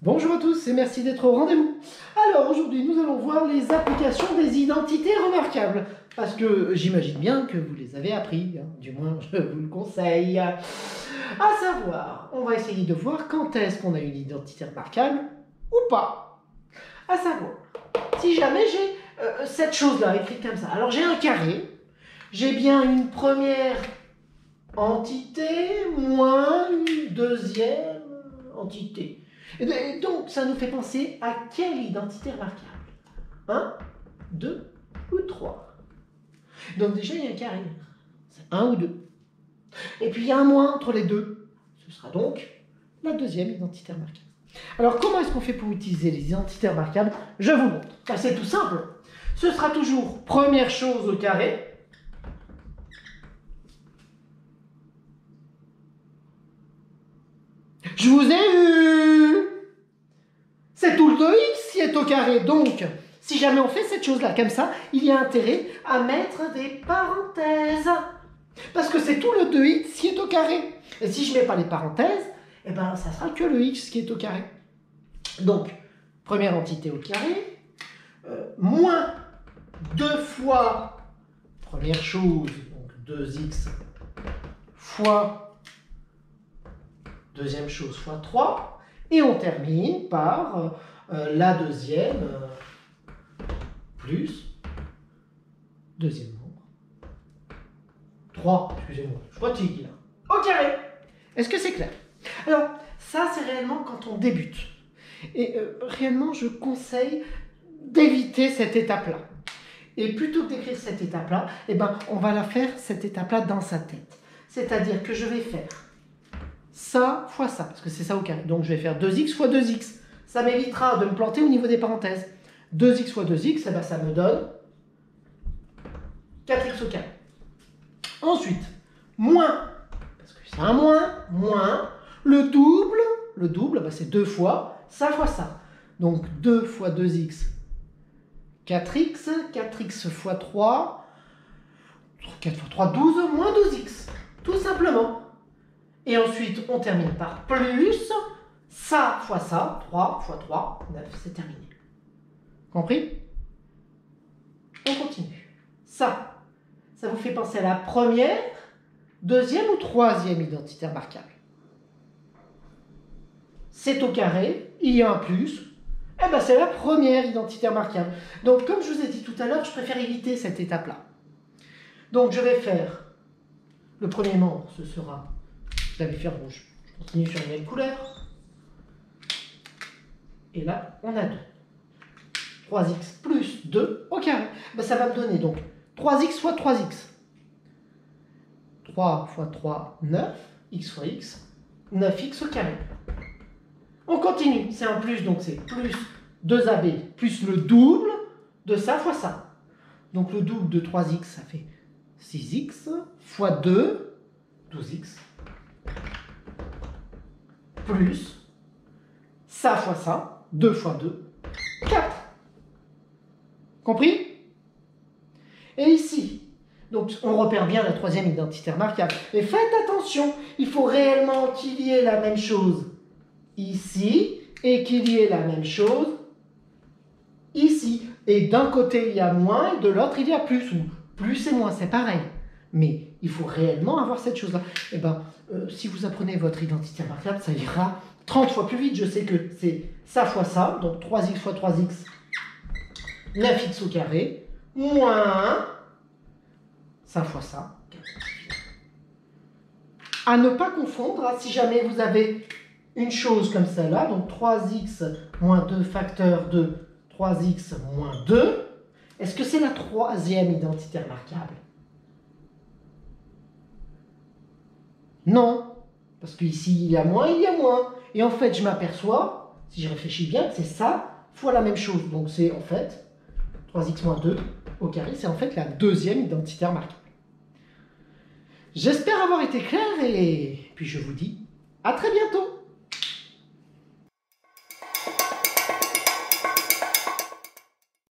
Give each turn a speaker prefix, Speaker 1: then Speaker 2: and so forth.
Speaker 1: Bonjour à tous et merci d'être au rendez-vous. Alors aujourd'hui nous allons voir les applications des identités remarquables. Parce que j'imagine bien que vous les avez appris, hein, du moins je vous le conseille. À savoir, on va essayer de voir quand est-ce qu'on a une identité remarquable ou pas. À savoir, si jamais j'ai cette chose-là écrite comme ça. Alors j'ai un carré, j'ai bien une première entité moins une deuxième entité. Et donc, ça nous fait penser à quelle identité remarquable? 1, 2 ou 3. Donc déjà, il y a un carré. C'est 1 ou 2. Et puis, il y a un moins entre les deux. Ce sera donc la deuxième identité remarquable. Alors, comment est-ce qu'on fait pour utiliser les identités remarquables? Je vous montre. C'est tout simple. Ce sera toujours première chose au carré. Je vous ai eu. C'est tout le 2x qui est au carré. Donc, si jamais on fait cette chose-là comme ça, il y a intérêt à mettre des parenthèses. Parce que c'est tout le 2x qui est au carré. Et si je ne mets pas les parenthèses, eh ben, ça sera que le x qui est au carré. Donc, première entité au carré, moins 2 fois première chose, donc 2x fois deuxième chose fois 3. Et on termine par la deuxième plus deuxième nombre. 3, excusez-moi, je fatigue là. Au carré. Est-ce que c'est clair? Alors, ça c'est réellement quand on débute. Et réellement, je conseille d'éviter cette étape-là. Et plutôt que d'écrire cette étape-là, eh ben, on va la faire, cette étape-là, dans sa tête. C'est-à-dire que je vais faire ça fois ça, parce que c'est ça au carré. Donc je vais faire 2x fois 2x. Ça m'évitera de me planter au niveau des parenthèses. 2x fois 2x, eh ben, ça me donne 4x au carré. Ensuite, moins, parce que c'est un moins, le double ben, c'est 2 fois ça. Donc 2 fois 2x, 4x, 4x fois 3, 4 fois 3, 12, moins 12x. Tout simplement. Et ensuite, on termine par plus ça fois ça, 3 fois 3, 9, c'est terminé. Compris? On continue. Ça vous fait penser à la première, deuxième ou troisième identité remarquable? C'est au carré, il y a un plus, eh ben c'est la première identité remarquable. Donc, comme je vous ai dit tout à l'heure, je préfère éviter cette étape-là. Donc, je vais faire le premier membre, ce sera... Je l'avais fait rouge. Je continue sur la même couleur. Et là, on a 2. 3x plus 2 au carré. Ben, ça va me donner donc 3x fois 3x. 3 fois 3, 9. X fois x, 9x au carré. On continue. C'est un plus, donc c'est plus 2ab plus le double de ça fois ça. Donc le double de 3x, ça fait 6x fois 2, 12x. Plus ça fois ça, 2 fois 2, 4. Compris? Et ici, donc on repère bien la troisième identité remarquable. Mais faites attention, il faut réellement qu'il y ait la même chose ici et qu'il y ait la même chose ici. Et d'un côté il y a moins, et de l'autre il y a plus. Ou plus et moins, c'est pareil. Mais il faut réellement avoir cette chose-là. Eh ben, si vous apprenez votre identité remarquable, ça ira 30 fois plus vite. Je sais que c'est ça fois ça, donc 3x fois 3x, 9x au carré, moins ça fois ça. À ne pas confondre, hein, si jamais vous avez une chose comme celle-là, donc 3x moins 2 facteur de 3x moins 2, est-ce que c'est la troisième identité remarquable? Non, parce qu'ici il y a moins, il y a moins. Et en fait, je m'aperçois, si je réfléchis bien, que c'est ça fois la même chose. Donc c'est en fait 3x moins 2 au carré, c'est en fait la deuxième identité remarquable. J'espère avoir été clair et puis je vous dis à très bientôt.